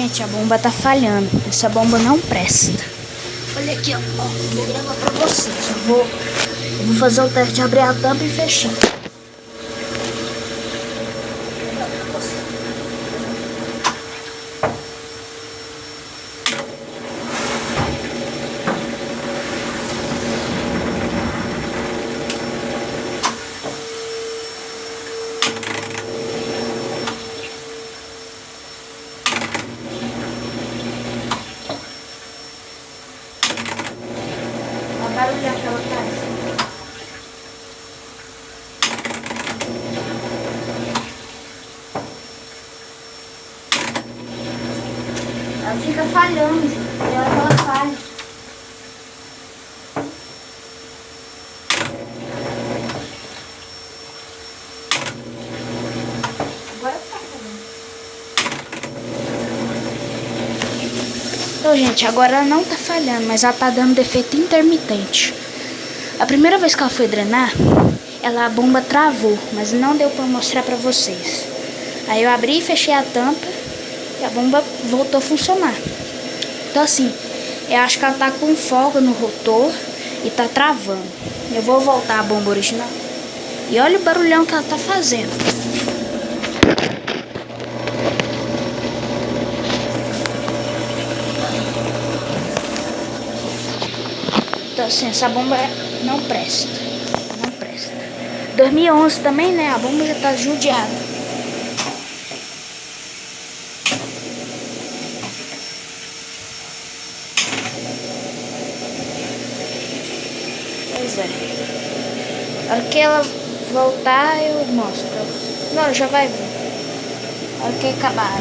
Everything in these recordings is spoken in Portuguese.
Gente, a bomba tá falhando. Essa bomba não presta. Olha aqui, ó. Vou gravar pra vocês. Eu vou fazer o teste de abrir a tampa e fechar. Olha o barulho que ela faz. Ela fica falhando, e olha que ela falha. Agora tá falhando. Então, gente, agora ela não tá falhando, mas ela tá dando defeito intermitente. A primeira vez que ela foi drenar, a bomba travou, mas não deu pra mostrar pra vocês. Aí eu abri e fechei a tampa e a bomba voltou a funcionar. Então assim, eu acho que ela tá com folga no rotor e tá travando. Eu vou voltar a bomba original. E olha o barulhão que ela tá fazendo. Então assim, essa bomba não presta. Não presta. 2011 também, né? A bomba já tá judiada. Pois é. A hora que ela voltar, eu mostro. Não, já vai ver. A hora que acabar.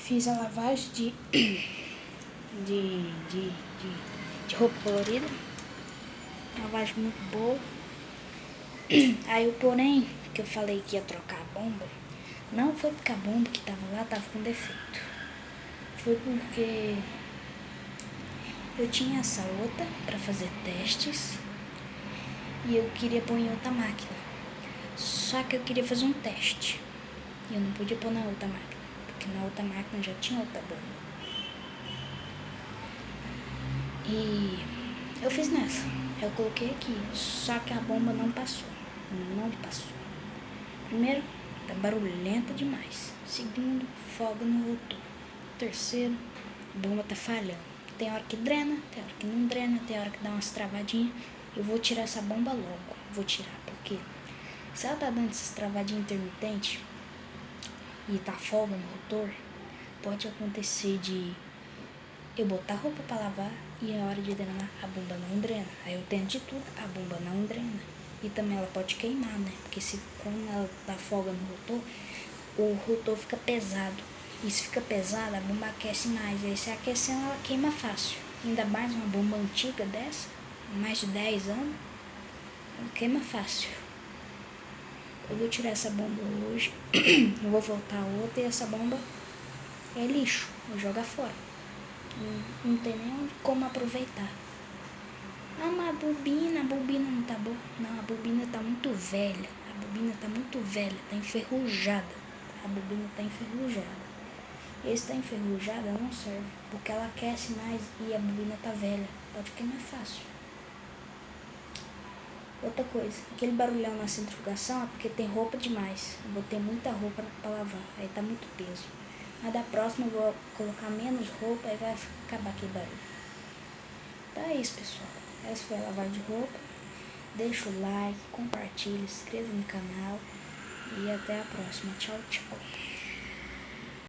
fiz a lavagem de roupa colorida. Lavagem muito boa. Aí o porém, que eu falei que ia trocar a bomba, não foi porque a bomba que tava lá tava com defeito. Foi porque eu tinha essa outra para fazer testes e eu queria pôr em outra máquina. Só que eu queria fazer um teste e eu não podia pôr na outra máquina, porque na outra máquina já tinha outra bomba. E eu fiz nessa. Eu coloquei aqui, só que a bomba não passou. Não passou. Primeiro, tá barulhenta demais. Segundo, folga no rotor. Terceiro, a bomba tá falhando. Tem hora que drena, tem hora que não drena, tem hora que dá umas travadinhas. Eu vou tirar essa bomba logo. Vou tirar, porque se ela tá dando essas travadinhas intermitentes e tá folga no rotor, pode acontecer de eu botar roupa pra lavar e a hora de drenar a bomba não drena. Aí eu tento de tudo, a bomba não drena. E também ela pode queimar, né? Porque quando ela dá folga no rotor, o rotor fica pesado. E se fica pesado, a bomba aquece mais. E aí se aquecendo, ela queima fácil. Ainda mais uma bomba antiga dessa, mais de 10 anos, ela queima fácil. Eu vou tirar essa bomba hoje. Eu vou voltar a outra e essa bomba é lixo. Vou jogar fora. Não tem nem como aproveitar. Ah, mas a bobina não tá boa. Não, a bobina tá muito velha. A bobina tá muito velha, tá enferrujada. A bobina tá enferrujada. Esse tá enferrujada não serve, porque ela aquece mais e a bobina tá velha. Pode queimar fácil. Outra coisa, aquele barulhão na centrifugação é porque tem roupa demais. Eu vou ter muita roupa pra lavar, aí tá muito peso. Mas da próxima eu vou colocar menos roupa e vai acabar aquele barulho. Então é isso, pessoal. Essa foi a lavagem de roupa. Deixa o like, compartilha, se inscreva no canal. E até a próxima. Tchau, tchau.